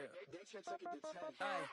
Yeah.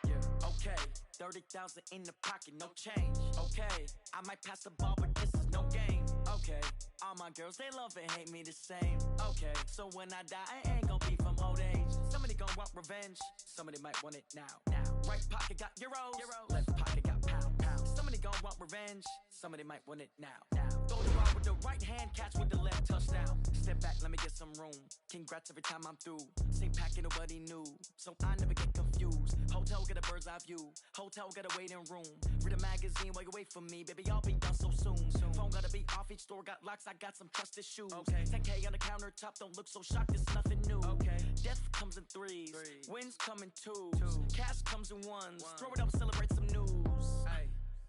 Yeah. Okay, 30,000 in the pocket, no change. Okay, I might pass the ball, but this is no game. Okay, all my girls, they love and hate me the same. Okay, so when I die, I ain't gon' be from old age. Somebody gon' want revenge, somebody might want it now. Right pocket got euros, left pocket got pound. Somebody gon' want revenge, somebody might want it now. Throw the ball with the right hand, catch with the left, touchdown. Step back, let me get some room. Congrats every time I'm through. Same packet, nobody knew, so I never get confused. Hotel get a bird's eye view, hotel get a waiting room. Read a magazine while you wait for me, baby, I'll be done so soon. Phone gotta be off, each store got locks, I got some trusted shoes. 10K on the countertop, don't look so shocked, it's nothing new. Death comes in threes, wins come in twos, cash comes in ones. Throw it up, celebrate some news.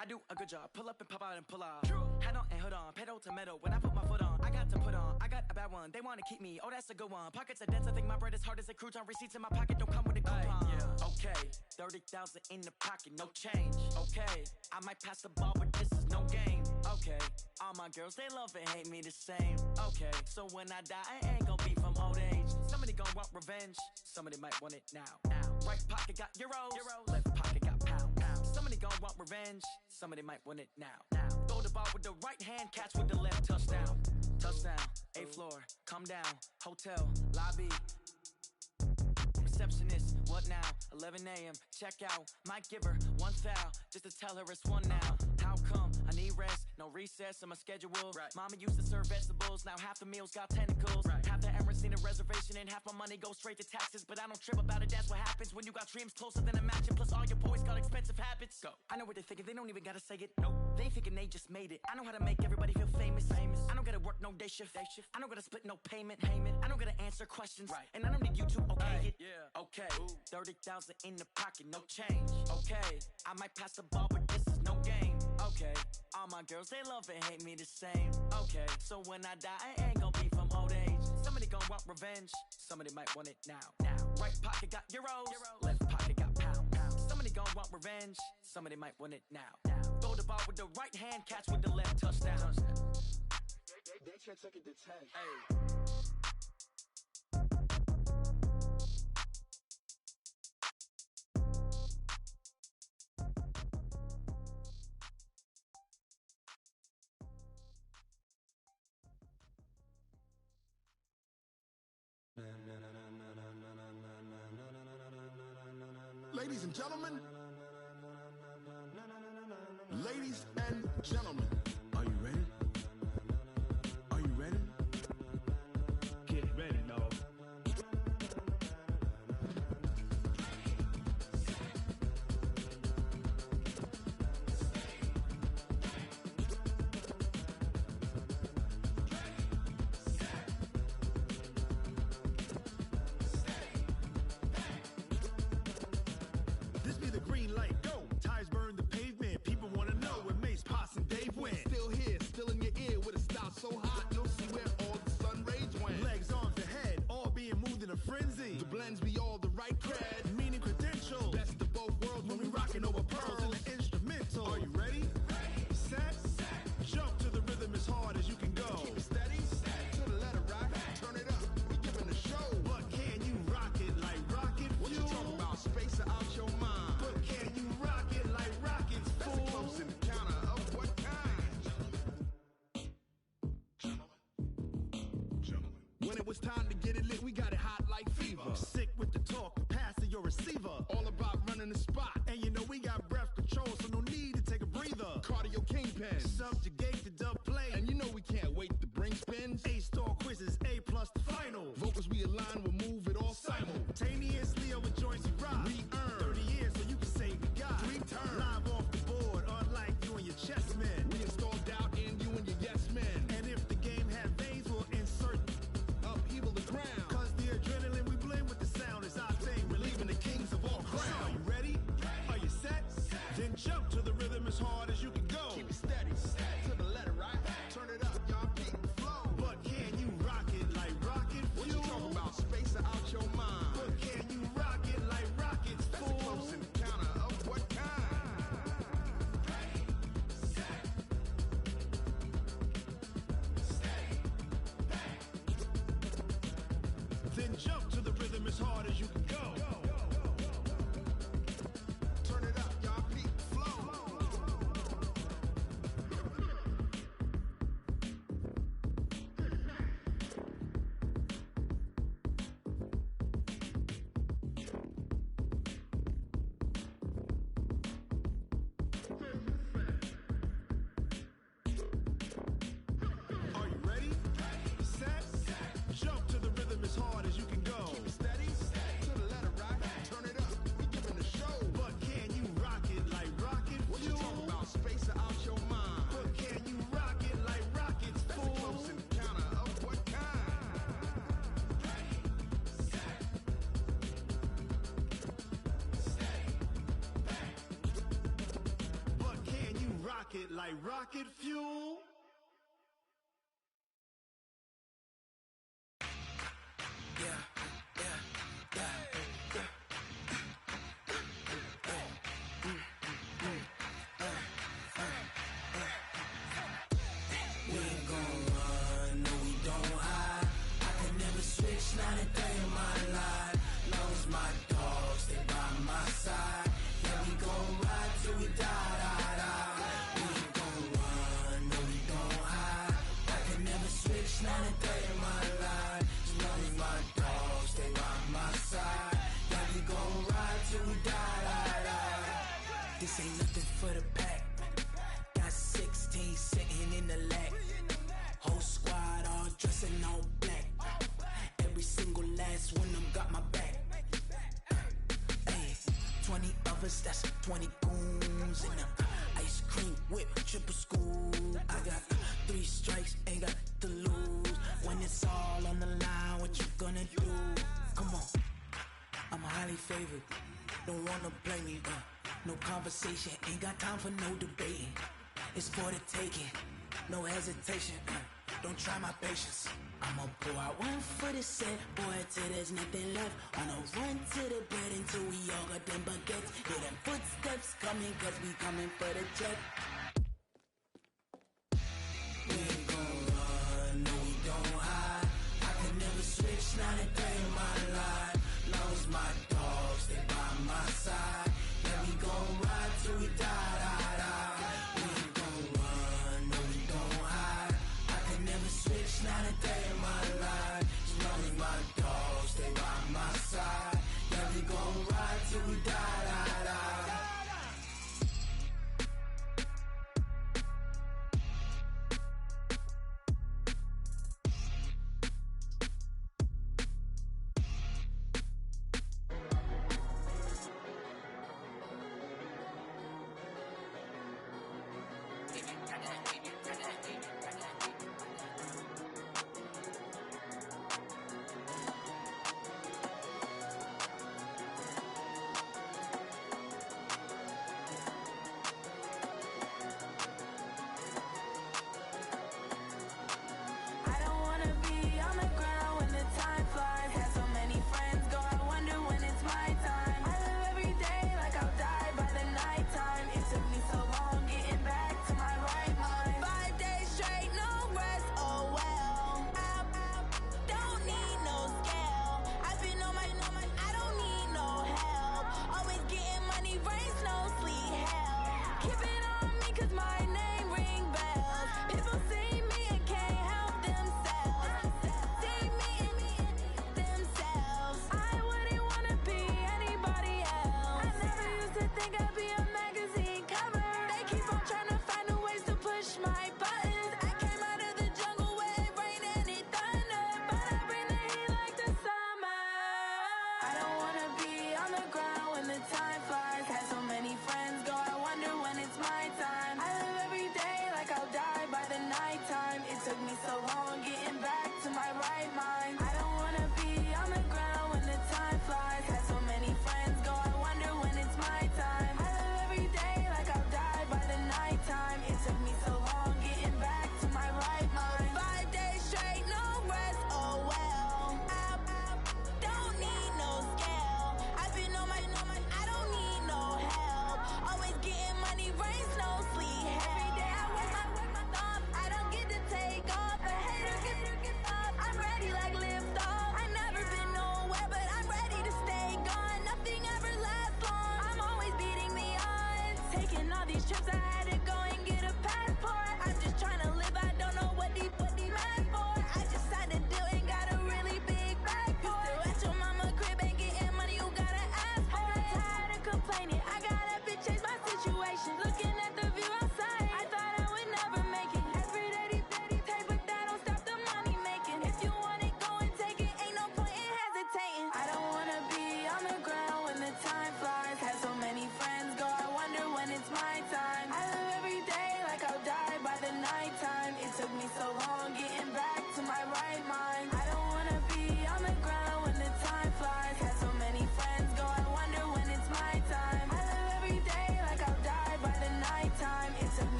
I do a good job, pull up and pop out and pull off. Head on and hood on, pedal to metal. When I put my foot on, I got to put on. I got a bad one, they wanna keep me, oh that's a good one. Pockets are dense, I think my bread is hard as a crouton. Receipts in my pocket don't come with a coupon. Okay, 30,000 in the pocket, no change. Okay, I might pass the ball, but this is no game. Okay, all my girls, they love and hate me the same. Okay, so when I die, I ain't gon' be from old age. Somebody gon' want revenge, somebody might want it now. Right pocket got euros, left pocket got pound. Somebody gon' want revenge, somebody might want it now. Throw the ball with the right hand, catch with the left, touchdown. Touchdown, 8th floor, come down, hotel, lobby. Receptionist, what now? 11 a.m. check out. Might give her one foul just to tell her it's one now. How come? I need rest, no recess in my schedule. Mama used to serve vegetables, now half the meals got tentacles. Half the Emirates need a reservation and half my money goes straight to taxes. But I don't trip about it, that's what happens when you got dreams closer than a match. And plus all your boys got expensive habits. Go. I know what they're thinking, they don't even gotta say it. Nope. They thinking they just made it. I know how to make everybody feel famous. I don't gotta work no day shift. I don't gotta split no payment. I don't gotta answer questions. And I don't need you to okay it. Okay, 30,000 in the pocket, no change. Okay, I might pass the ball, but this is no game. Okay, all my girls, they love and hate me the same. Okay, so when I die, I ain't gon' be from old age. Somebody gon' want revenge, somebody might want it now. Right pocket got euros, left pocket got pound. Somebody gon' want revenge, somebody might want it now. Throw the ball with the right hand, catch with the left, touchdown. They took it to 10. Ladies and gentlemen, ladies and gentlemen, are you ready? Are you ready? Get ready, dog. So hot, you'll see where all the sun rays went. Legs, arms, the head, all being moved in a frenzy. The blends be all the right cred, meaning credentials. Best of both worlds when we rockin' over pearls in the instrumental. Are you ready? Set, jump to the rhythm as hard as you can go. Keep it steady, to the letter right. Turn it up, we giving the show. But can you rock it like rocket fuel? What you talking about? Space out your mind. But can you rock it like rockets, fool? That's a close encounter of what kind? When it was time to get it lit, we got it hot like fever. Sick with the talk, pass to your receiver. All about running the spot. And you know we got breath control, so no need to take a breather. Cardio kingpin. Subjugate the dub play. And you know we can't wait to bring spins. A-star quizzes, A+ the final. Vocals we align, we'll move it all simultaneously over joints we rock. We earn 30 years so you can say we got 3 turns. Live off the board, unlike you and your chess men. We install doubt in you and your yes men. And if the game had veins, we'll insert upheaval the ground. Cause the adrenaline we blend with the sound is our thing, relieving the kings of all crowns. So are you ready? Are you set? Then jump to the rhythm as hard as you can go. Keep it steady, to the letter right. Turn it up, y'all keep the flow. But can you rock it like rocket fuel? What you talking about? Space out your mind. But can you rock it like rockets, That's fool? a close encounter of what kind? Then jump to the rhythm as hard as you can go. like rocket fuel. This ain't nothing for the pack. Got 16 sitting in the lag. Whole squad all dressing all black. Every single last one of them got my back. Hey, 20 of us, that's 20 goons in the ice cream whip, triple school. I got 3 strikes, ain't got to lose. When it's all on the line, what you gonna do? Come on, I'm highly favored. Don't wanna play me, no conversation, ain't got time for no debating. It's for the taking, no hesitation, don't try my patience. I'ma pour out one for the set, boy, till there's nothing left. Wanna run to the bed until we all got them baguettes. Hear them footsteps coming, cause we coming for the jet. We ain't gon' run, no we don't hide. I can never switch, not a day in my life. Long as my dogs, they by my side. Yeah, we gon' ride till we die, die, die. We ain't gon' run, no we don't hide. I can never switch, not a day in my life. As long as my dogs, they by my side. Yeah, we gon' ride till we die, die, die.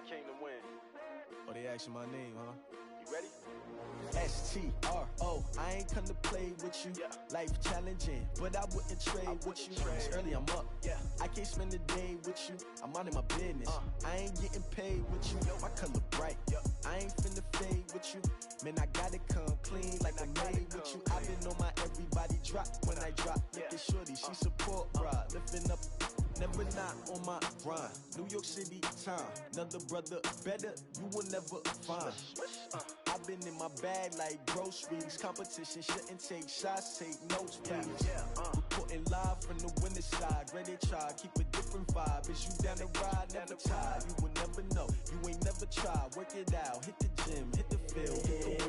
I came to win. Oh, they asking my name, huh? You ready? S-T-R-O, I ain't come to play with you. Life challenging, but I wouldn't trade with you. It's early, I'm up. I can't spend the day with you. I'm out of my business. I ain't getting paid with you. My color bright. I ain't finna fade with you. Man, I gotta come clean like I made with you. I've been on my everybody drop when I drop. Look at shorty, she support ride. Lifting up, never not on my grind. New York City time, another brother better, you will never find. I've been in my bag like groceries. Competition shouldn't take shots, take notes, please. Reporting live from the winter side. Ready to try, keep a different vibe. Is you down the ride, never tired. You will never know, you ain't never tried. Work it out, hit the gym, hit the field.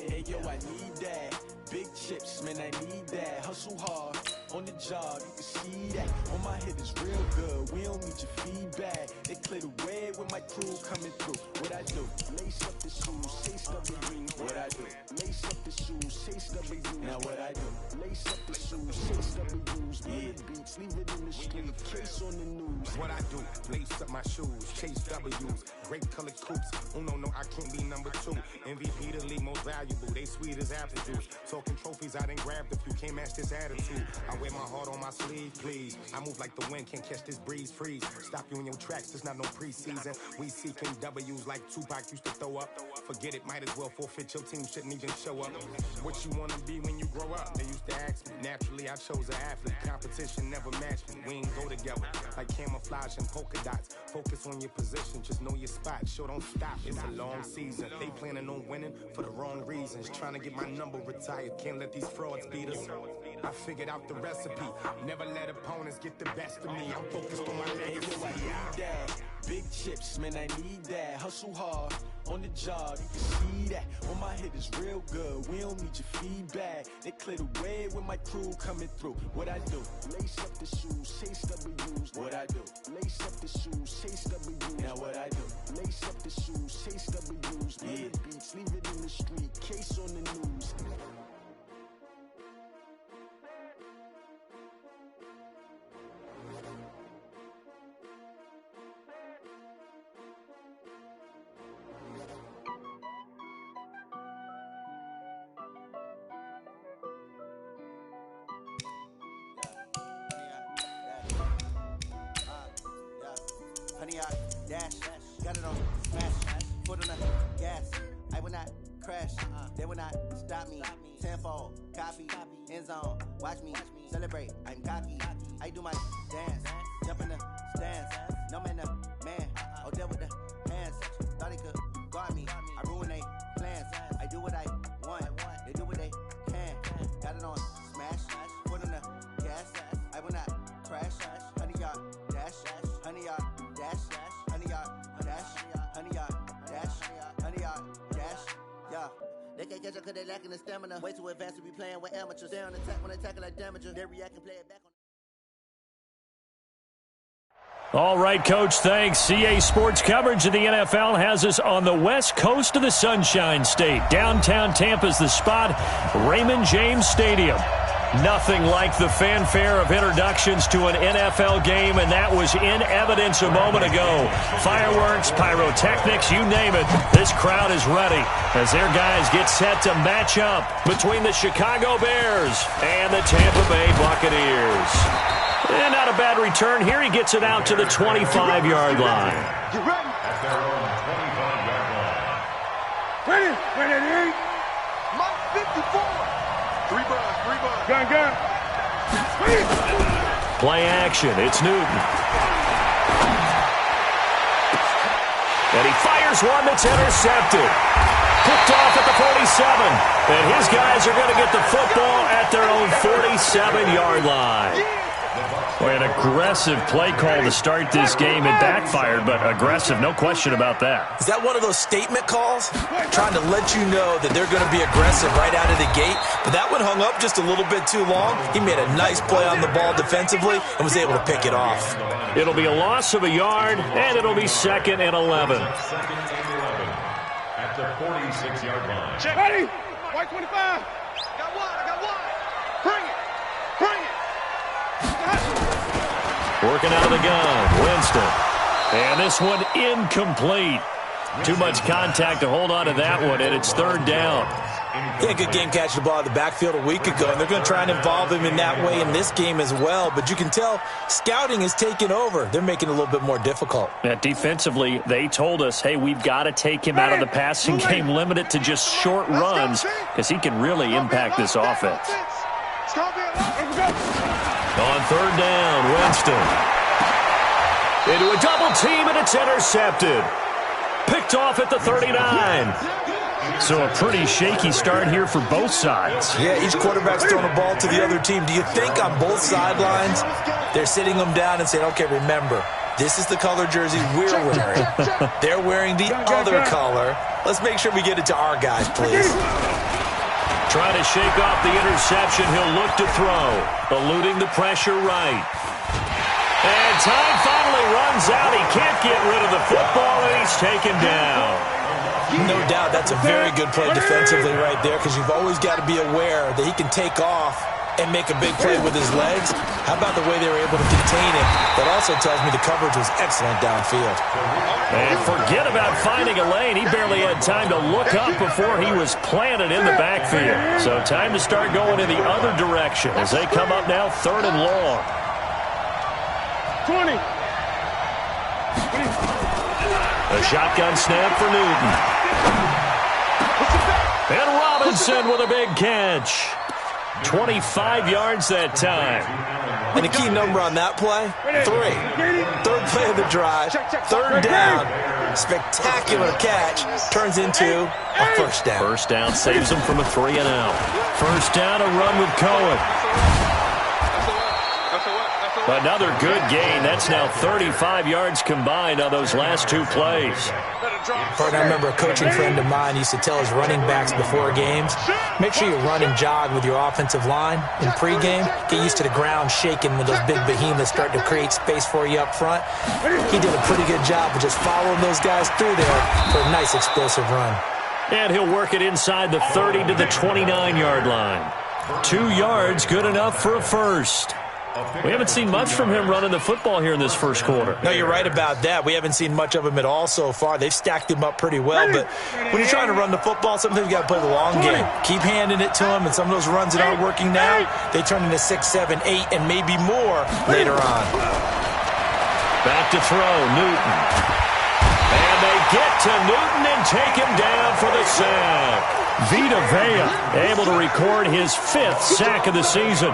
Hey yo, I need that. Big chips, man, I need that. Hustle hard, on the job, you can see that. On my head is real good, we don't need your feedback. They clear the way with my crew coming through. What I do? Lace up the shoes, chase W. What I do? Lace up the shoes, chase W. Now what I do? Lace up the shoes, chase W's. Beat beats, leave it in the street, case on the news. What I do? Lace up my shoes, chase W's. Great colored coops. Oh no, I can't be number 2. MVP the league most valuable. They sweet as apple juice. Talking trophies, I done grabbed a few. Can't match this attitude. I wear my heart on my sleeve, please. I move like the wind, can't catch this breeze. Freeze. Stop you in your tracks. There's not no preseason. We seeking W's like Tupac used to throw up. Forget it, might as well forfeit. Your team shouldn't even show up. What you wanna be when you grow up? They used to ask me. Naturally, I chose an athlete. Competition never matched me. We ain't go together like camouflage and polka dots. Focus on your position, just know your spot. Sure, don't stop. It's a long season. They planning on winning for the wrong reasons. Trying to get my number retired. Can't let these frauds beat us. I figured out the recipe. Never let opponents get the best of me. I'm focused on my legacy. I need that. Big chips, man, I need that. Hustle hard, on the job, you can see that. On my head is real good, we don't need your feedback. They clear the way with my crew coming through. What I do? Lace up the shoes, chase W's. What I do? Lace up the shoes, chase W's. Now what I do? Lace up the shoes, chase W's. Beat beats, leave it in the street, case on the news. Honey, I dash, got it on smash, foot on the gas. I will not crash, they will not stop me. Tenfold, copy, end zone, watch me celebrate. I'm cocky, I do my dance, jump in the stands. No man, the man, oh deal with the hands. Thought he could guard me, I ruin they plans. I do what I want, they do what they can. Got it on smash, foot on the gas. I will not crash, honey, y'all dash, honey, y'all. Dash, honey yard, dash, honey yard, dash, honey yard, dash, yeah. They can't catch up cause they lacking the stamina. Way too advanced to be playing with amateurs. Stay on attack when they tackle like damager. They react and play it back on. All right, Coach, thanks. CA Sports coverage of the NFL has us on the west coast of the Sunshine State. Downtown Tampa's the spot, Raymond James Stadium. Nothing like the fanfare of introductions to an NFL game, and that was in evidence a moment ago. Fireworks, pyrotechnics, you name it. This crowd is ready as their guys get set to match up between the Chicago Bears and the Tampa Bay Buccaneers. And not a bad return here. He gets it out to the 25-yard line. You ready? At their own 25-yard line. Ready? Ready? Mike 54. Three bucks. Gun. Play action. It's Newton. And he fires one that's intercepted. Picked off at the 47. And his guys are going to get the football at their own 47-yard line. Boy, an aggressive play call to start this game. It backfired, but aggressive, no question about that. Is that one of those statement calls? Trying to let you know that they're going to be aggressive right out of the gate. But that one hung up just a little bit too long. He made a nice play on the ball defensively and was able to pick it off. It'll be a loss of a yard, and it'll be 2nd and 11. Second and 11 at the 46-yard line. Check. Ready? White 25. I got one. Bring it. Working out of the gun, Winston. And this one incomplete. Too much contact to hold on to that one, and it's third down. Yeah, good game catching the ball in the backfield a week ago, and they're going to try and involve him in that way in this game as well. But you can tell scouting is taking over. They're making it a little bit more difficult. Yeah, defensively, they told us, hey, we've got to take him out of the passing game, limit it to just short runs, because he can really impact this offense. On third down, Winston. Into a double team, and it's intercepted. Picked off at the 39. So a pretty shaky start here for both sides. Yeah, each quarterback's throwing a ball to the other team. Do you think on both sidelines they're sitting them down and saying, okay, remember, this is the color jersey we're wearing. They're wearing the other color. Let's make sure we get it to our guys, please. Trying to shake off the interception. He'll look to throw. Eluding the pressure right. And time finally runs out. He can't get rid of the football, and he's taken down. No doubt that's a very good play defensively right there, because you've always got to be aware that he can take off and make a big play with his legs. How about the way they were able to contain him? That also tells me the coverage was excellent downfield. And forget about finding a lane. He barely had time to look up before he was planted in the backfield. So time to start going in the other direction as they come up now third and long. 20. A shotgun snap for Newton. And Robinson with a big catch. 25 yards that time. And a key number on that play, 3. Third play of the drive, third down. Spectacular catch turns into a first down. First down saves him from a 3-and-out. First down, a run with Cohen. Another good gain. That's now 35 yards combined on those last two plays. Partner, I remember a coaching friend of mine used to tell his running backs before games, make sure you run and jog with your offensive line in pregame. Get used to the ground shaking when those big behemoths start to create space for you up front. He did a pretty good job of just following those guys through there for a nice explosive run. And he'll work it inside the 30 to the 29-yard line. 2 yards, good enough for a first. We haven't seen much from him running the football here in this first quarter. No, you're right about that. We haven't seen much of him at all so far. They've stacked him up pretty well, but when you're trying to run the football, sometimes you got to play the long game. Keep handing it to him, and some of those runs that aren't working now, they turn into 6, 7, 8, and maybe more later on. Back to throw, Newton. And they get to Newton and take him down for the sack. Vita Vea able to record his 5th sack of the season.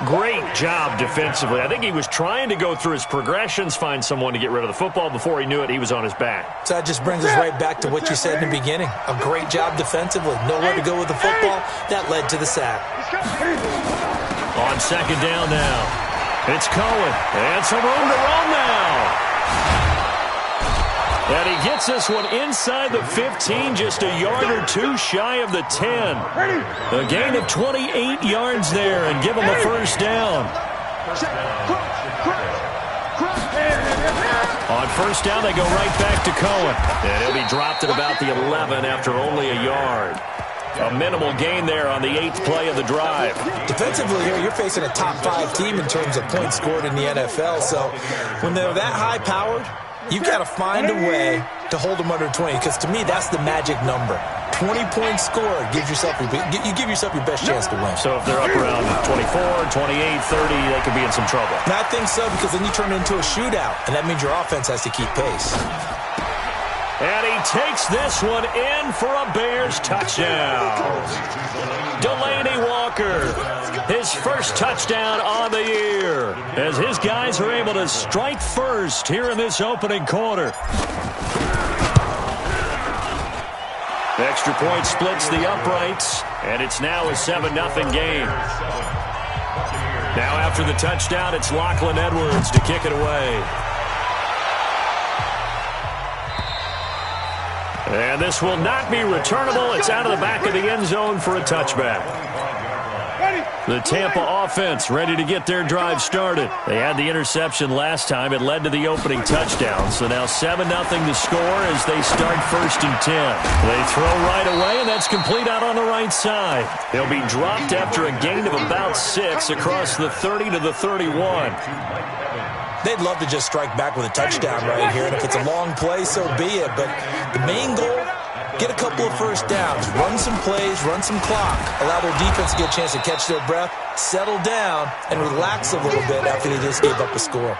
Great job defensively. I think he was trying to go through his progressions, find someone to get rid of the football. Before he knew it, he was on his back. So that just brings us right back to what you said in the beginning. A great job defensively. Nowhere to go with the football. That led to the sack. On second down now. It's Cohen. And some room to roam now. And he gets this one inside the 15, just a yard or two shy of the 10. A gain of 28 yards there and give him a first down. On first down, they go right back to Cohen. And he'll be dropped at about the 11 after only a yard. A minimal gain there on the 8th play of the drive. Defensively here, you're facing a top 5 team in terms of points scored in the NFL. So when they're that high-powered, you've got to find a way to hold them under 20, because to me, that's the magic number. 20 points scored gives yourself you give yourself your best chance to win. So if they're up around 24, 28, 30, they could be in some trouble. And I think so, because then you turn it into a shootout, and that means your offense has to keep pace. And he takes this one in for a Bears touchdown. Delaney Walker, his first touchdown on the year, as his guys are able to strike first here in this opening quarter. The extra point splits the uprights, and it's now a 7-0 game. Now after the touchdown, it's Lachlan Edwards to kick it away. And this will not be returnable. It's out of the back of the end zone for a touchback. The Tampa offense ready to get their drive started. They had the interception last time. It led to the opening touchdown. So now 7-0 to score as they start 1st and 10. They throw right away, and that's complete out on the right side. They'll be dropped after a gain of about 6 across the 30 to the 31. They'd love to just strike back with a touchdown right here, and if it's a long play, so be it. But the main goal, get a couple of first downs, run some plays, run some clock, allow their defense to get a chance to catch their breath, settle down, and relax a little bit after they just gave up a score.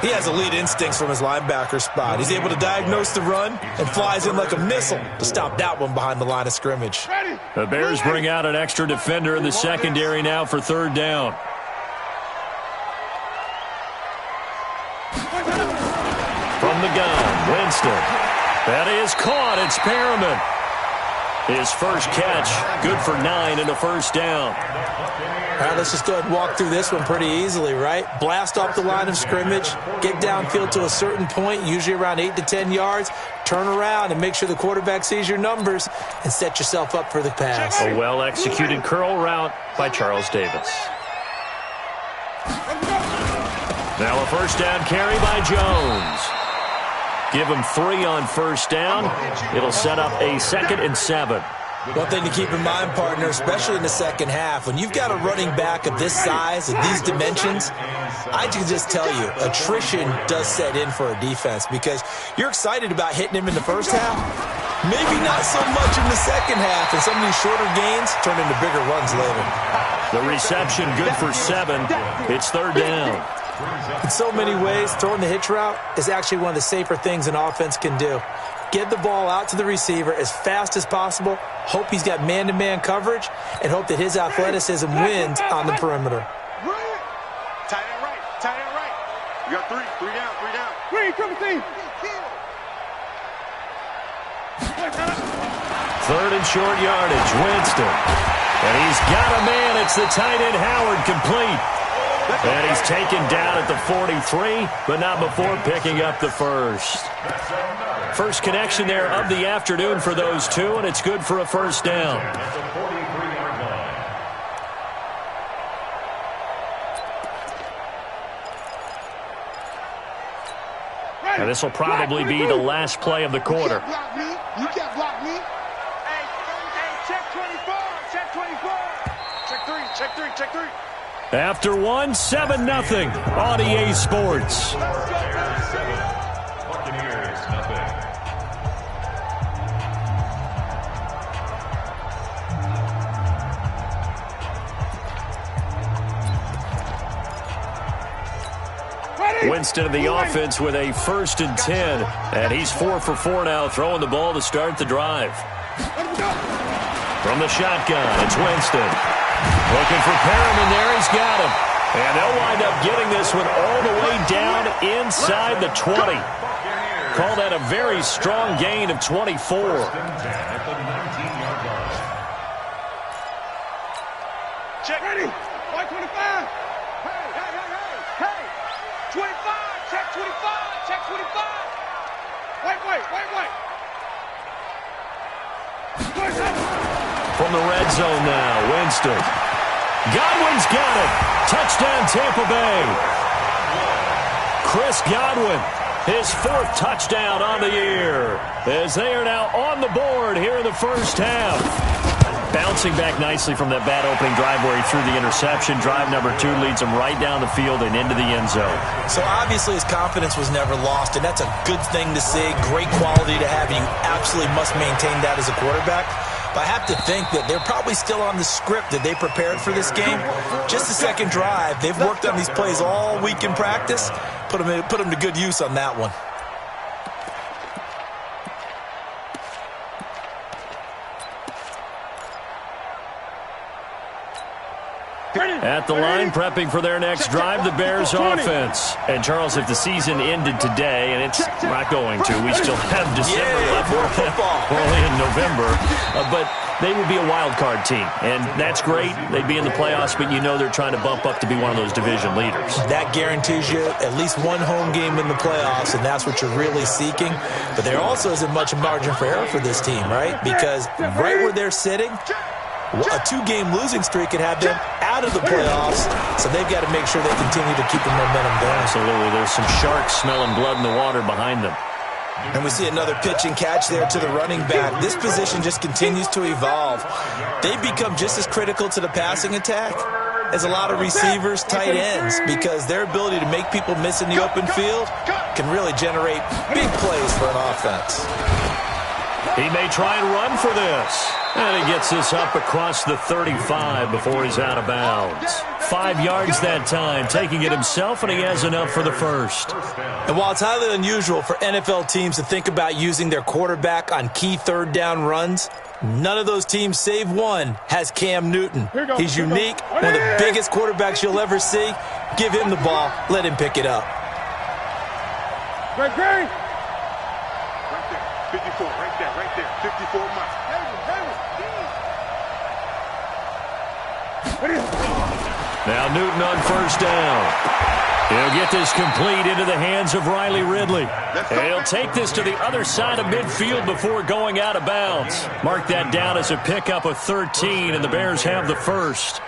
He has elite instincts from his linebacker spot. He's able to diagnose the run and flies in like a missile to stop that one behind the line of scrimmage. The Bears bring out an extra defender in the secondary now for third down. From the gun, Winston. That is caught. It's Perriman. His first catch, good for 9 and a first down. All right, let's just go ahead and walk through this one pretty easily, right? Blast off the line of scrimmage, get downfield to a certain point, usually around 8 to 10 yards, turn around and make sure the quarterback sees your numbers and set yourself up for the pass. A well-executed curl route by Charles Davis. Now a first down carry by Jones. Give him 3 on first down. It'll set up a 2nd and 7. One thing to keep in mind, partner, especially in the second half, when you've got a running back of this size, of these dimensions, I can just tell you, attrition does set in for a defense because you're excited about hitting him in the first half. Maybe not so much in the second half, and some of these shorter gains turn into bigger runs later. The reception good for 7. It's third down. In so many ways, throwing the hitch route is actually one of the safer things an offense can do. Get the ball out to the receiver as fast as possible, hope he's got man-to-man coverage, and hope that his athleticism wins on the perimeter. Tight end right, tight end right. You got 3 down, 3 down. 3, triple team. Third and short yardage, Winston. And he's got a man. It's the tight end Howard, complete. And he's taken down at the 43, but not before picking up the first. First connection there of the afternoon for those two, and it's good for a first down. And this will probably be the last play of the quarter. You can't block me. Hey, check 24, check 24. Check 3, check 3, check 3. After 1, 7-0 on EA Sports. Buccaneers, nothing. Winston of the offense with a 1st and 10. And he's 4 for 4 now, throwing the ball to start the drive. From the shotgun, it's Winston. Looking for Perriman there. He's got him. And they'll wind up getting this one all the way down inside the 20. Call that a very strong gain of 24. Check. Ready. 25. Hey. 25. Check 25. Check 25. Wait. From the red zone now, Winston. Godwin's got it. Touchdown, Tampa Bay. Chris Godwin, his 4th touchdown on the year, as they are now on the board here in the first half. Bouncing back nicely from that bad opening drive where he threw the interception. Drive number 2 leads him right down the field and into the end zone. So obviously his confidence was never lost, and that's a good thing to see. Great quality to have, and you absolutely must maintain that as a quarterback. But I have to think that they're probably still on the script that they prepared for this game. Just the second drive. They've worked on these plays all week in practice. Put them to good use on that one. At the line, prepping for their next drive, the Bears offense. And, Charles, if the season ended today, and it's not going to, we still have December left. More football. We're only in November. But they would be a wild card team, and that's great. They'd be in the playoffs, but you know they're trying to bump up to be one of those division leaders. That guarantees you at least one home game in the playoffs, and that's what you're really seeking. But there also isn't much margin for error for this team, right? Because right where they're sitting, a 2-game losing streak could have them out of the playoffs, so they've got to make sure they continue to keep the momentum going. Absolutely. There's some sharks smelling blood in the water behind them. And we see another pitch and catch there to the running back. This position just continues to evolve. They become just as critical to the passing attack as a lot of receivers, tight ends, because their ability to make people miss in the open field can really generate big plays for an offense. He may try and run for this. And he gets this up across the 35 before he's out of bounds. 5 yards that time, taking it himself, and he has enough for the first. And while it's highly unusual for NFL teams to think about using their quarterback on key third down runs, none of those teams, save one, has Cam Newton. He's unique, one of the biggest quarterbacks you'll ever see. Give him the ball. Let him pick it up. Right there. 54, right there. 54 miles. Now Newton on first down. He'll get this complete into the hands of Riley Ridley. And he'll take this to the other side of midfield before going out of bounds. Mark that down as a pickup of 13, and the Bears have the first.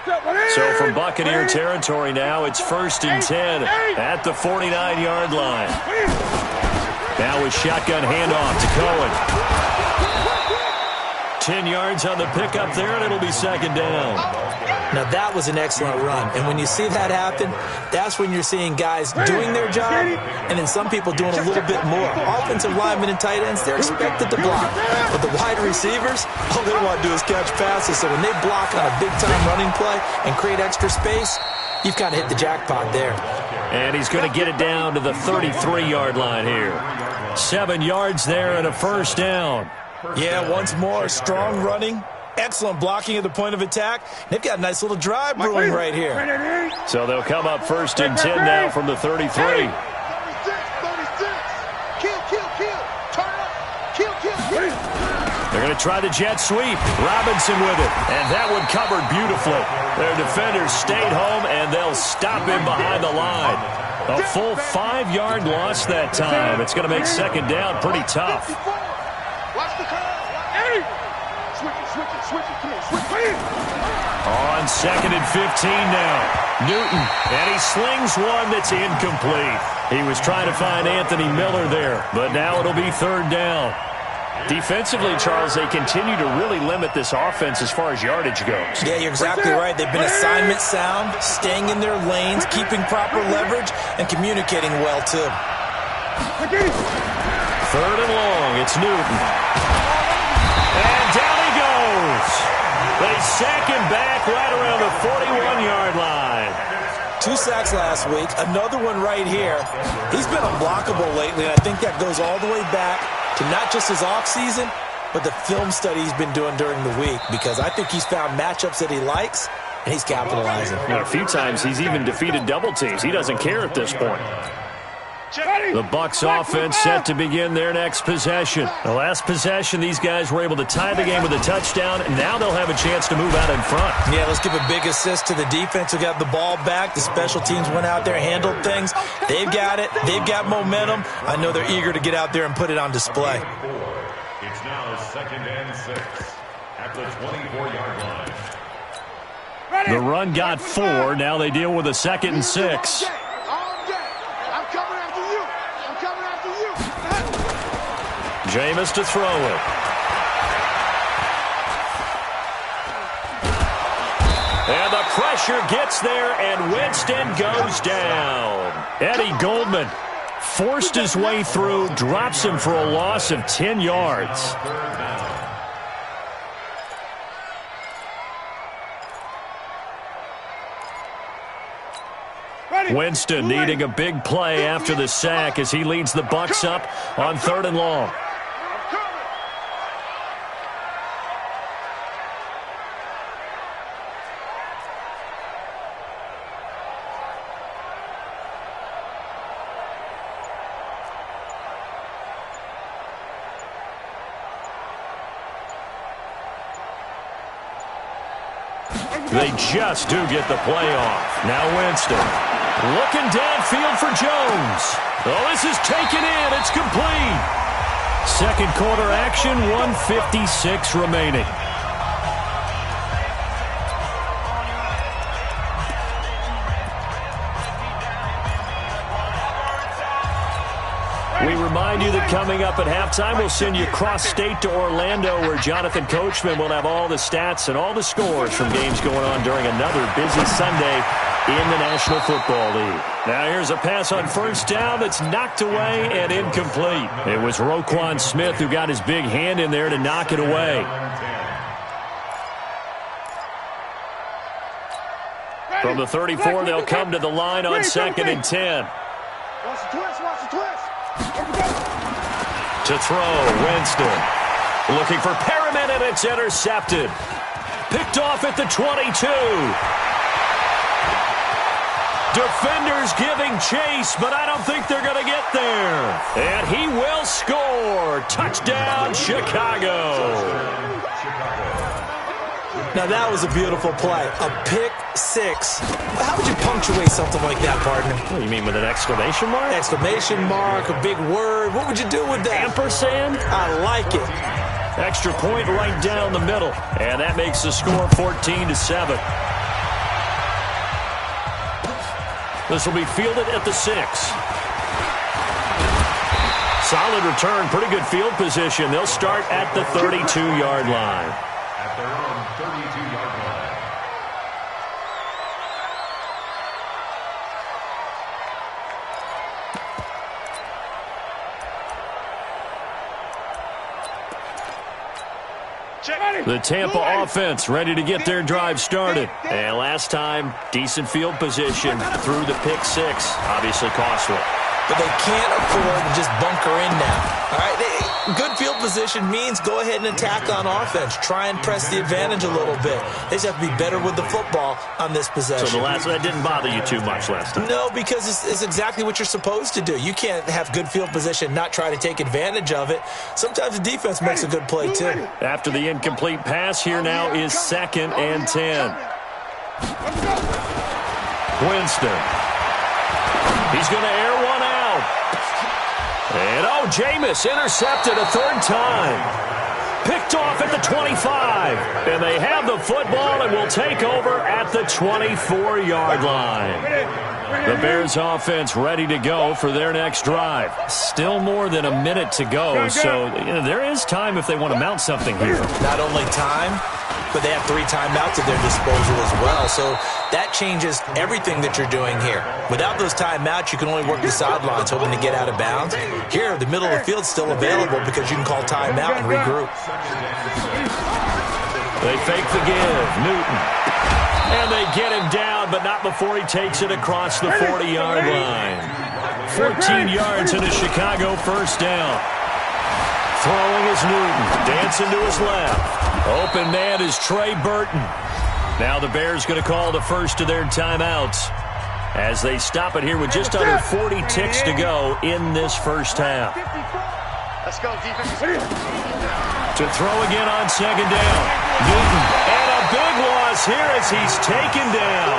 So from Buccaneer territory now, it's 1st and 10 at the 49-yard line. Now with shotgun handoff to Cohen. 10 yards on the pickup there, and it'll be 2nd down. Now, that was an excellent run. And when you see that happen, that's when you're seeing guys doing their job and then some people doing a little bit more. Offensive linemen and tight ends, they're expected to block. But the wide receivers, all they want to do is catch passes. So when they block on a big-time running play and create extra space, you've kind of hit the jackpot there. And he's going to get it down to the 33-yard line here. 7 yards there and a first down. Yeah, once more, strong running. Excellent blocking at the point of attack. They've got a nice little drive brewing right here. So they'll come up 1st and 10 now from the 33. 36. Kill. They're going to try the jet sweep. Robinson with it. And that one covered beautifully. Their defenders stayed home, and they'll stop him behind the line. A full 5-yard loss that time. It's going to make 2nd down pretty tough. Watch the curve. Switch it. On 2nd and 15 now. Newton, and he slings one that's incomplete. He was trying to find Anthony Miller there, but now it'll be 3rd down. Defensively, Charles, they continue to really limit this offense as far as yardage goes. Yeah, you're exactly right. They've been assignment sound, staying in their lanes, keeping proper leverage, and communicating well, too. 3rd and long, it's Newton. And down he goes. They sack him back right around the 41-yard line. 2 sacks last week, another one right here. He's been unblockable lately, and I think that goes all the way back to not just his offseason, but the film study he's been doing during the week, because I think he's found matchups that he likes, and he's capitalizing. And a few times he's even defeated double teams. He doesn't care at this point. The Bucs offense set to begin their next possession. The last possession, these guys were able to tie the game with a touchdown, and now they'll have a chance to move out in front. Yeah, let's give a big assist to the defense who got the ball back. The special teams went out there, handled things. They've got it. They've got momentum. I know they're eager to get out there and put it on display. It's now 2nd and 6 at the 24-yard line. The run got 4. Now they deal with a 2nd and 6. Jameis to throw it. And the pressure gets there, and Winston goes down. Eddie Goldman forced his way through, drops him for a loss of 10 yards. Winston needing a big play after the sack as he leads the Bucs up on 3rd and long. They just do get the play off. Now Winston looking downfield for Jones. Oh, this is taken in. It's complete. 2nd quarter action, 1:56 remaining. We remind you that coming up at halftime, we'll send you cross-state to Orlando, where Jonathan Coachman will have all the stats and all the scores from games going on during another busy Sunday in the National Football League. Now here's a pass on first down that's knocked away and incomplete. It was Roquan Smith who got his big hand in there to knock it away. From the 34, they'll come to the line on 2nd and 10. Watch the twist, watch the twist. To throw, Winston. Looking for Perriman, and it's intercepted. Picked off at the 22. Defenders giving chase, but I don't think they're going to get there. And he will score. Touchdown, Chicago. Now, that was a beautiful play. A pick six. How would you punctuate something like that, partner? What do you mean, with an exclamation mark? Exclamation mark, a big word. What would you do with that? Ampersand? I like it. Extra point right down the middle. And that makes the score 14-7. This will be fielded at the 6. Solid return, pretty good field position. They'll start at the 32-yard line. At their own 32-yard line. The Tampa offense ready to get their drive started. And last time, decent field position through the pick 6. Obviously costly. But they can't afford to just bunker in now. All right, good field position means go ahead and attack on offense. Try and press the advantage a little bit. They just have to be better with the football on this possession. So that didn't bother you too much last time? No, because it's exactly what you're supposed to do. You can't have good field position, not try to take advantage of it. Sometimes the defense makes a good play, too. After the incomplete pass, here now is 2nd and 10. Winston. He's going to air one out. And, Jameis intercepted a 3rd time. Picked off at the 25. And they have the football and will take over at the 24-yard line. The Bears offense ready to go for their next drive. Still more than a minute to go, so there is time if they want to mount something here. Not only time, but they have 3 timeouts at their disposal as well. So that changes everything that you're doing here. Without those timeouts, you can only work the sidelines, hoping to get out of bounds. Here, the middle of the field's still available because you can call timeout and regroup. They fake the give. Newton. And they get him down, but not before he takes it across the 40-yard line. 14 yards into Chicago, first down. Throwing is Newton. Dancing to his left. Open man is Trey Burton. Now the Bears going to call the first of their timeouts as they stop it here with just under 40 ticks to go in this first half. Let's go, defense. To throw again on 2nd down. Newton. And a big loss here as he's taken down.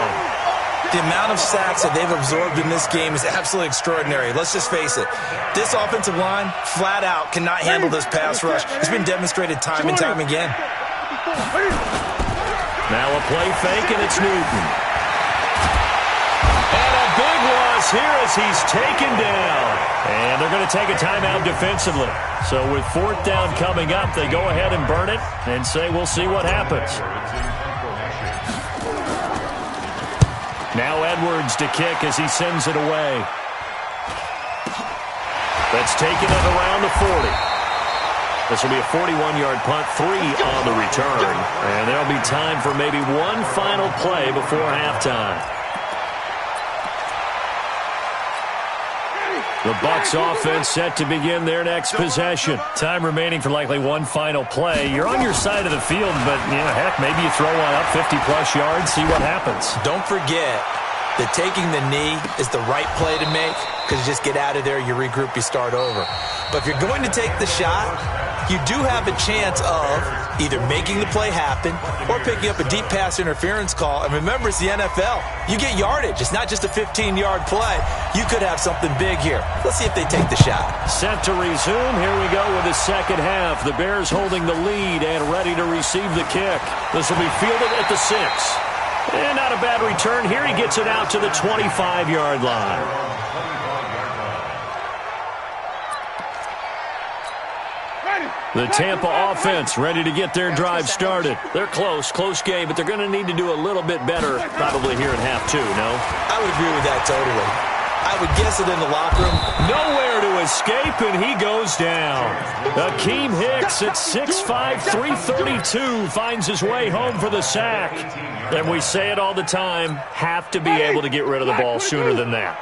The amount of sacks that they've absorbed in this game is absolutely extraordinary. Let's just face it. This offensive line, flat out, cannot handle this pass rush. It's been demonstrated time and time again. Now a play fake, and it's Newton. And a big loss here as he's taken down. And they're going to take a timeout defensively. So with 4th down coming up, they go ahead and burn it and say we'll see what happens. Now Edwards to kick as he sends it away. That's taken it around the 40. This will be a 41-yard punt, 3 on the return. And there'll be time for maybe one final play before halftime. The Bucs offense set to begin their next possession. Time remaining for likely one final play. You're on your side of the field, but, heck, maybe you throw one up 50-plus yards, see what happens. Don't forget that taking the knee is the right play to make because you just get out of there, you regroup, you start over. But if you're going to take the shot, you do have a chance of either making the play happen or picking up a deep pass interference call. And remember, it's the NFL. You get yardage. It's not just a 15-yard play. You could have something big here. Let's see if they take the shot. Set to resume. Here we go with the second half. The Bears holding the lead and ready to receive the kick. This will be fielded at the 6. And not a bad return here. He gets it out to the 25-yard line. The Tampa offense ready to get their drive started. They're close game, but they're going to need to do a little bit better probably here in half two, no? I would agree with that totally. I would guess it in the locker room. Nowhere to escape, and he goes down. Akeem Hicks at 6'5", 332 finds his way home for the sack. And we say it all the time, have to be able to get rid of the ball sooner than that.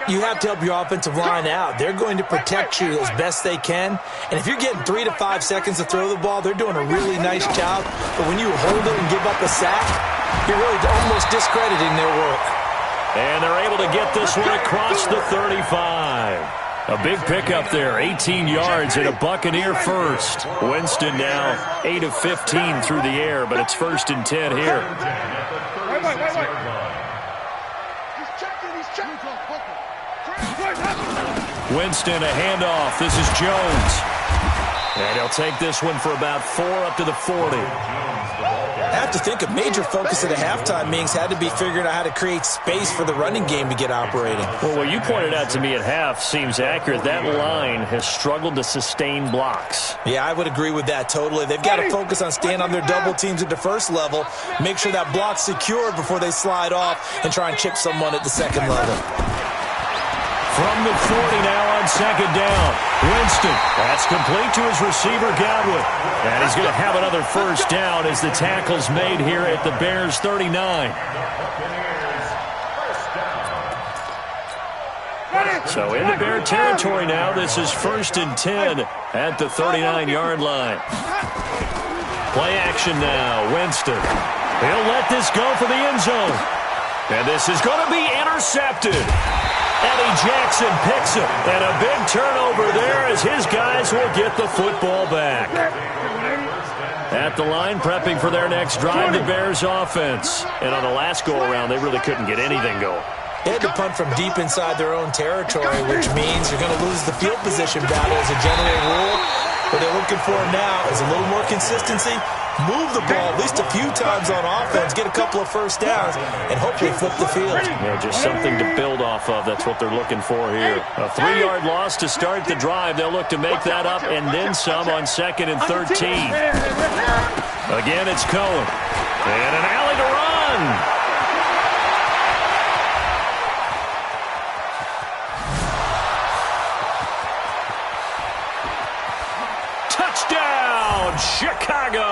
You have to help your offensive line out. They're going to protect you as best they can. And if you're getting 3 to 5 seconds to throw the ball, they're doing a really nice job. But when you hold it and give up a sack, you're really almost discrediting their work. And they're able to get this one across the 35. A big pickup there, 18 yards and a Buccaneer first. Winston now 8 of 15 through the air, but it's 1st and 10 here. Winston, a handoff. This is Jones. And he'll take this one for about 4 up to the 40. I have to think a major focus of the halftime meetings had to be figuring out how to create space for the running game to get operating. Well, what you pointed out to me at half seems accurate. That line has struggled to sustain blocks. Yeah, I would agree with that totally. They've got to focus on staying on their double teams at the first level, make sure that block's secured before they slide off and try and chip someone at the second level. From the 40 now on 2nd down. Winston, that's complete to his receiver, Godwin. And he's going to have another 1st down as the tackle's made here at the Bears' 39. So in the Bear territory now, this is 1st and 10 at the 39-yard line. Play action now, Winston. He'll let this go for the end zone. And this is going to be intercepted. Eddie Jackson picks it, and a big turnover there as his guys will get the football back. At the line, prepping for their next drive, the Bears offense. And on the last go-around, they really couldn't get anything going. They had to punt from deep inside their own territory, which means you're going to lose the field position battle as a general rule. What they're looking for now is a little more consistency, move the ball at least a few times on offense, get a couple of 1st downs, and hopefully flip the field. Yeah, just something to build off of. That's what they're looking for here. A 3-yard loss to start the drive. They'll look to make that up and then some on 2nd and 13. Again, it's Cohen. And an alley to run. Touchdown, Chicago!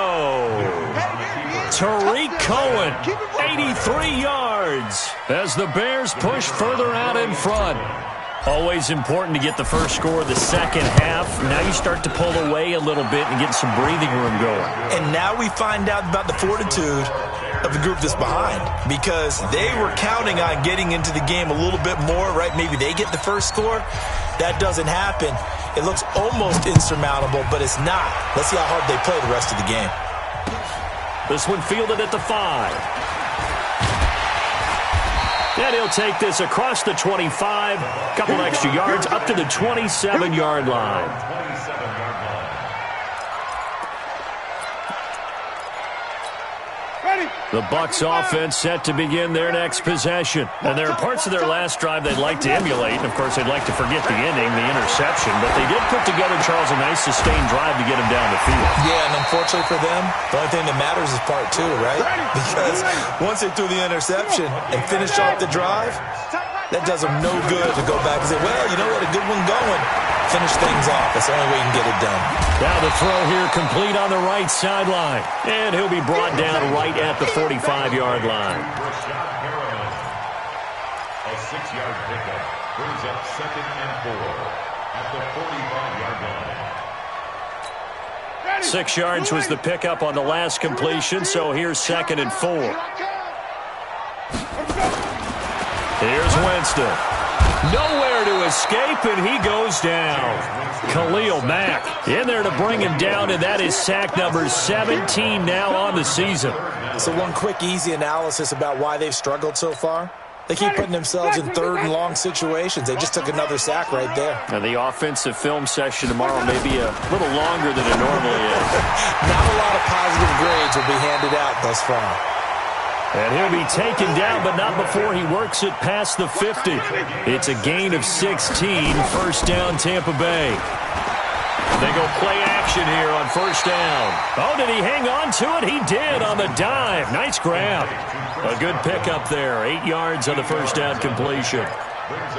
Tariq Cohen, 83 yards as the Bears push further out in front. Always important to get the first score of the second half. Now you start to pull away a little bit and get some breathing room going. And now we find out about the fortitude of the group that's behind, because they were counting on getting into the game a little bit more, right? Maybe they get the first score. That doesn't happen. It looks almost insurmountable, but it's not. Let's see how hard they play the rest of the game. This one fielded at the 5. And he'll take this across the 25, couple extra yards, up to the 27-yard line. The Bucs offense set to begin their next possession. And there are parts of their last drive they'd like to emulate. And, of course, they'd like to forget the ending, the interception. But they did put together, Charles, a nice sustained drive to get him down the field. Yeah, and unfortunately for them, the only thing that matters is part 2, right? Because once they threw the interception and finished off the drive, that does them no good to go back and say, well, you know what, a good one going. Finish things off. That's the only way you can get it done. Now the throw here complete on the right sideline. And he'll be brought down right at the 45-yard line. A 6-yard pickup brings up 2nd and 4 at the 45-yard line. 6 yards was the pickup on the last completion, so here's 2nd and 4. Here's Winston. Nowhere to escape, and he goes down. Khalil Mack in there to bring him down, and that is sack number 17 now on the season. So one quick, easy analysis about why they've struggled so far. They keep putting themselves in 3rd and long situations. They just took another sack right there. Now the offensive film session tomorrow may be a little longer than it normally is. Not a lot of positive grades will be handed out thus far. And he'll be taken down, but not before he works it past the 50. It's a gain of 16, 1st down Tampa Bay. They go play action. action here on first down. Oh, did he hang on to it? He did on the dive. Nice grab. A good pickup there. 8 yards on the first down completion.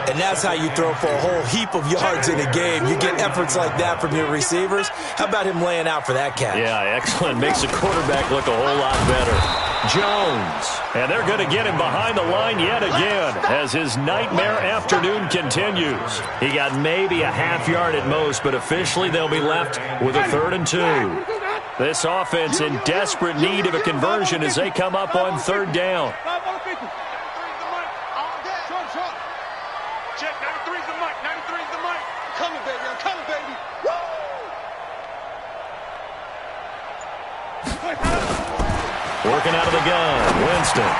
And that's how you throw for a whole heap of yards in a game. You get efforts like that from your receivers. How about him laying out for that catch? Yeah, excellent. Makes the quarterback look a whole lot better. Jones. And they're going to get him behind the line yet again as his nightmare afternoon continues. He got maybe a half yard at most, but officially they'll be left with a 3rd and 2. This offense in desperate need of a conversion as they come up on 3rd down. Check, 93's the mic, 93's the mic. Coming, baby, I'm coming, baby. Working out of the gun, Winston.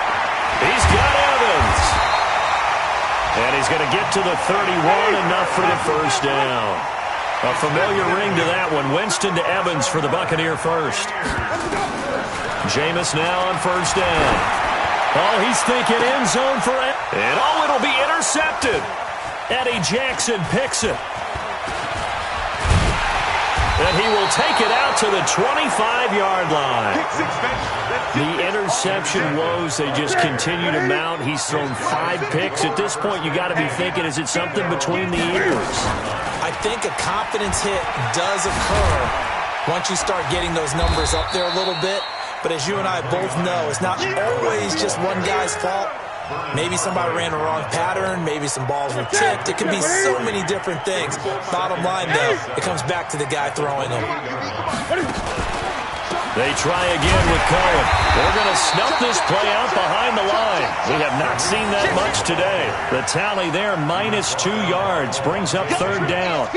He's got Evans. And he's going to get to the 31, enough for the first down. A familiar ring to that one. Winston to Evans for the Buccaneer first. Jameis now on first down. Oh, he's thinking end zone for it. And oh, it'll be intercepted. Eddie Jackson picks it. And he will take it out to the 25-yard line. The interception woes, they just continue to mount. He's thrown 5 picks. At this point, you got to be thinking, is it something between the ears? I think a confidence hit does occur once you start getting those numbers up there a little bit. But as you and I both know, it's not always just one guy's fault. Maybe somebody ran a wrong pattern. Maybe some balls were tipped. It could be so many different things. Bottom line, though, it comes back to the guy throwing them. They try again with Cohen. They're going to snuff this play out behind the line. We have not seen that much today. The tally there, -2 yards, brings up 3rd down.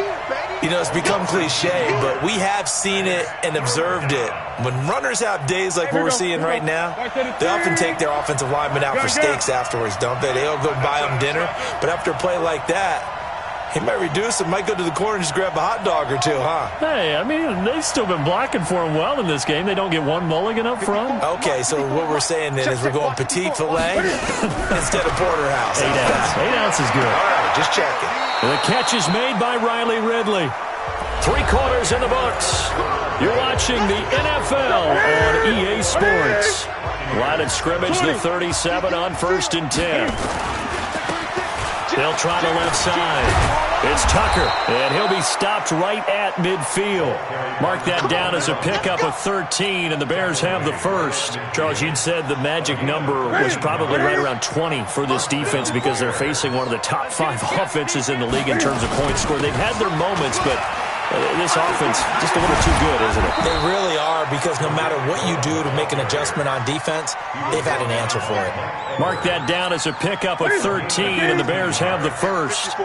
You know, it's become cliche, but we have seen it and observed it. When runners have days like what we're seeing right now, they often take their offensive linemen out for steaks afterwards, don't they? They'll go buy them dinner. But after a play like that, he might reduce it, might go to the corner and just grab a hot dog or two, huh? Hey, I mean, they've still been blocking for him well in this game. They don't get one mulligan up front. Okay, so what we're saying then is we're going petite filet instead of porterhouse. 8 ounce. 8 ounce is good. All right, just checking. The catch is made by Riley Ridley. 3 quarters in the books. You're watching the NFL on EA Sports. Line of scrimmage, the 37 on 1st and 10. They'll try the left side. It's Tucker, and he'll be stopped right at midfield. Mark that down as a pickup of 13, and the Bears have the first. Charles, you'd said the magic number was probably right around 20 for this defense because they're facing one of the top 5 offenses in the league in terms of points scored. They've had their moments, but this offense just a little too good, isn't it? They really are, because no matter what you do to make an adjustment on defense, they've had an answer for it. Mark that down as a pickup of 13, and the Bears have the first.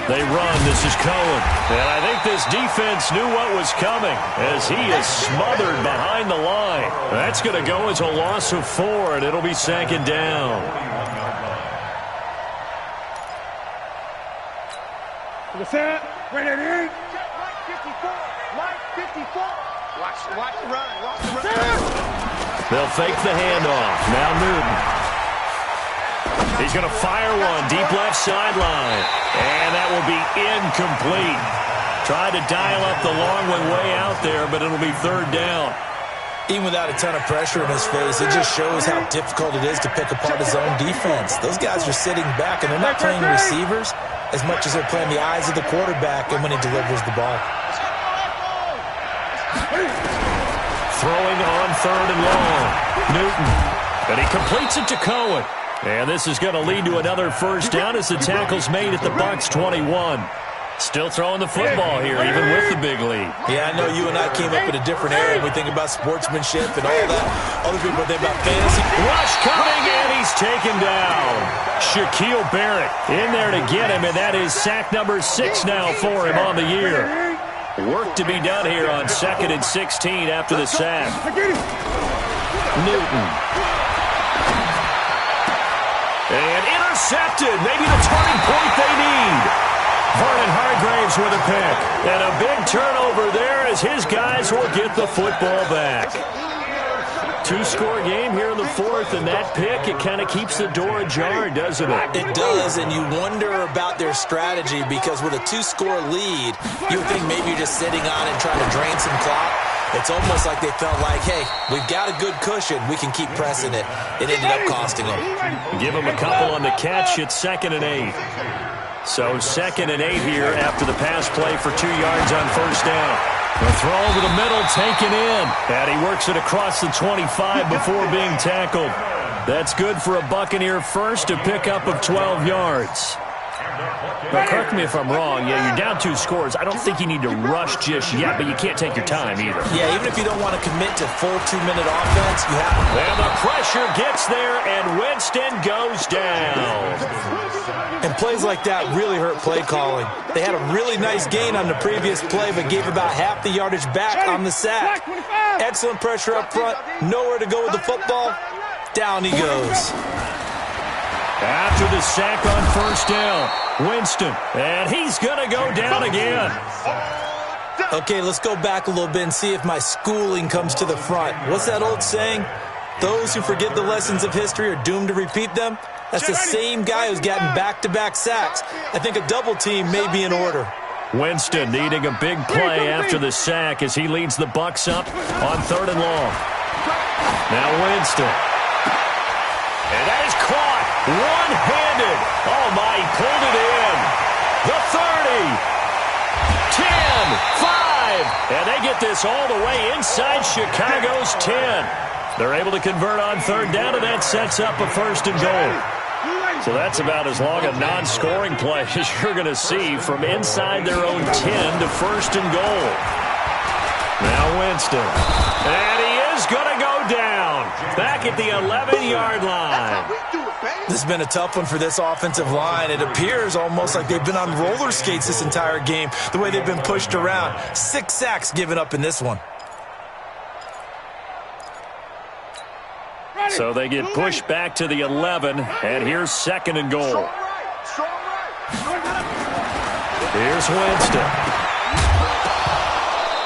They run. This is Cohen. And I think this defense knew what was coming as he is smothered behind the line. That's going to go as a loss of 4, and it'll be 2nd down. Bring it in. Mike 54. Mike 54. Watch the run. Watch the run. They'll fake the handoff. Now Newton. He's going to fire one deep left sideline. And that will be incomplete. Tried to dial up the long one way out there, but it'll be 3rd down. Even without a ton of pressure in his face, it just shows how difficult it is to pick apart his own defense. Those guys are sitting back, and they're not playing receivers as much as they're playing the eyes of the quarterback and when he delivers the ball. Throwing on 3rd and long. Newton. And he completes it to Cohen. And this is going to lead to another first down as the tackle's made at the Bucs 21. Still throwing the football here, even with the big lead. Yeah, I know you and I came up in a different era. We think about sportsmanship and all that. Other people think about fantasy. Rush coming, and he's taken down. Shaquille Barrett in there to get him, and that is sack number 6 now for him on the year. Work to be done here on 2nd and 16 after the sack. Newton. And intercepted. Maybe the turning point they need. Vernon Hargreaves with a pick. And a big turnover there as his guys will get the football back. two-score game here in the fourth, and that pick, it kind of keeps the door ajar, doesn't it? It does, and you wonder about their strategy because with a two-score lead, you would think maybe you're just sitting on it trying to drain some clock. It's almost like they felt like, hey, we've got a good cushion. We can keep pressing it. It ended up costing them. Give them a couple on the catch. It's 2nd and 8. So 2nd and 8 here after the pass play for 2 yards on first down. The throw over the middle, taken in. And he works it across the 25 before being tackled. That's good for a Buccaneer first, a pickup of 12 yards. Now, correct me if I'm wrong. Yeah, you're down 2 scores. I don't think you need to rush just yet, but you can't take your time either. Yeah, even if you don't want to commit to full 2-minute offense, you have to. And the pressure gets there, and Winston goes down. And plays like that really hurt play calling. They had a really nice gain on the previous play, but gave about half the yardage back on the sack. Excellent pressure up front. Nowhere to go with the football. Down he goes. After the sack on first down, Winston, and he's going to go down again. Okay, let's go back a little bit and see if my schooling comes to the front. What's that old saying? Those who forget the lessons of history are doomed to repeat them. That's the same guy who's gotten back-to-back sacks. I think a double team may be in order. Winston needing a big play after the sack as he leads the Bucs up on 3rd and long. Now Winston. And that is caught. One-handed. Oh, my, he pulled it in. The 30. 10. 5. And they get this all the way inside Chicago's 10. They're able to convert on 3rd down, and that sets up a 1st and goal. So that's about as long a non-scoring play as you're going to see from inside their own 10 to 1st and goal. Now Winston. And he is going to go down. Back at the 11-yard line. This has been a tough one for this offensive line. It appears almost like they've been on roller skates this entire game, the way they've been pushed around. 6 sacks given up in this one. So they get pushed back to the 11, and here's 2nd and goal. Here's Winston.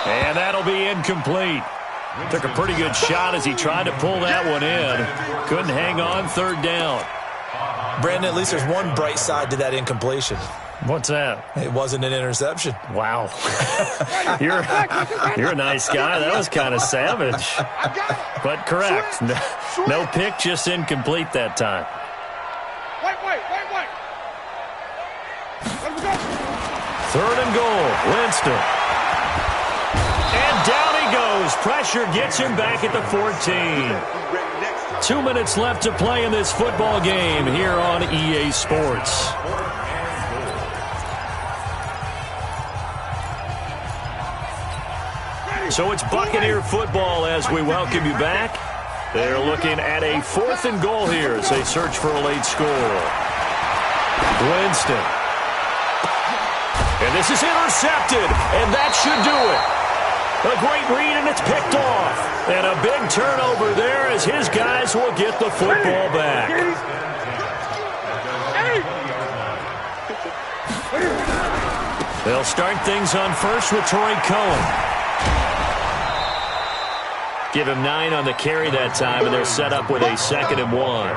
And that'll be incomplete. Took a pretty good shot as he tried to pull that one in. Couldn't hang on 3rd down. Brandon, at least there's one bright side to that incompletion. What's that? It wasn't an interception. Wow. You're a nice guy. That was kind of savage. But correct. No pick, just incomplete that time. Wait. 3rd and goal. Winston. And down he goes. Pressure gets him back at the 14. 2 minutes left to play in this football game here on EA Sports. So it's Buccaneer football as we welcome you back. They're looking at a 4th and goal here as they search for a late score. Winston. And this is intercepted, and that should do it. A great read, and it's picked off. And a big turnover there as his guys will get the football back. They'll start things on first with Troy Cohen. Give him 9 on the carry that time, and they're set up with a 2nd and 1.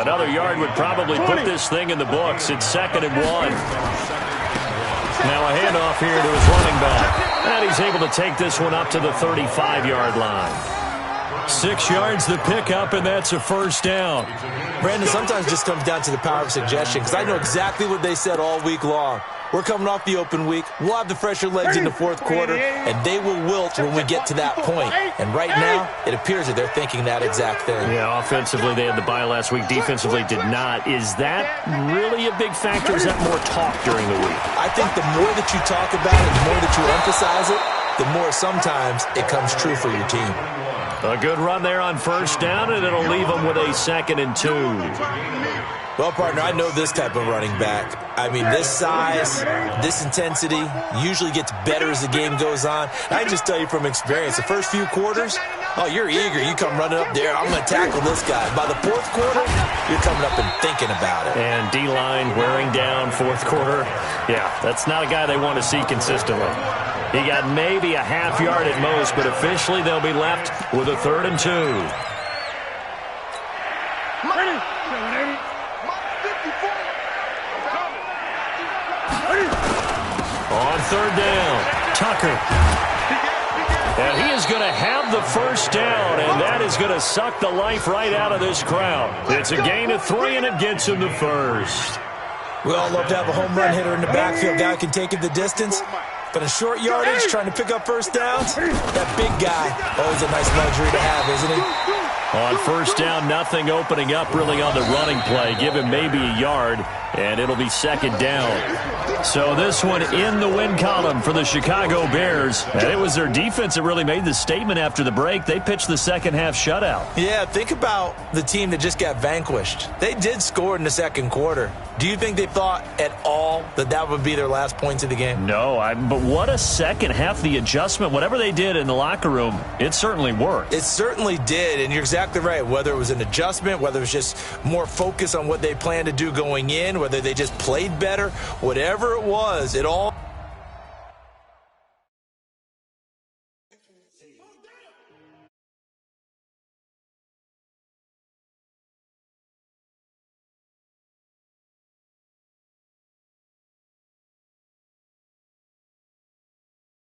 Another yard would probably put this thing in the books. It's 2nd and 1. Now a handoff here to his running back. And he's able to take this one up to the 35-yard line. 6 yards the pickup, and that's a 1st down. Brandon, sometimes it just comes down to the power of suggestion, because I know exactly what they said all week long. We're coming off the open week. We'll have the fresher legs in the 4th quarter, and they will wilt when we get to that point. And right now, it appears that they're thinking that exact thing. Yeah, offensively, they had the bye last week. Defensively, did not. Is that really a big factor, or is that more talk during the week? I think the more that you talk about it, the more that you emphasize it, the more sometimes it comes true for your team. A good run there on first down, and it'll leave them with a 2nd and 2. Well, partner, I know this type of running back. I mean, this size, this intensity usually gets better as the game goes on. I can just tell you from experience, the first few quarters, Oh, you're eager. You come running up there. I'm going to tackle this guy. By the fourth quarter, you're coming up and thinking about it. And D-line wearing down fourth quarter. Yeah, that's not a guy they want to see consistently. He got maybe a half yard at most, but officially they'll be left with a 3rd and 2. On 3rd down, Tucker. And he is going to have the first down, and that is going to suck the life right out of this crowd. It's a gain of 3, and it gets him the first. We all love to have a home run hitter in the backfield. Guy can take it the distance. But in short yardage, trying to pick up first downs, that big guy, always a nice luxury to have, isn't he? On 1st down, nothing opening up really on the running play. Give him maybe a yard, and it'll be 2nd down. So this one in the win column for the Chicago Bears. And it was their defense that really made the statement after the break. They pitched the second-half shutout. Yeah, think about the team that just got vanquished. They did score in the second quarter. Do you think they thought at all that that would be their last points of the game? No, but what a second half. The adjustment, whatever they did in the locker room, it certainly worked. It certainly did, and you're exactly right. Whether it was an adjustment, whether it was just more focus on what they planned to do going in, whether they just played better, whatever it was, it all...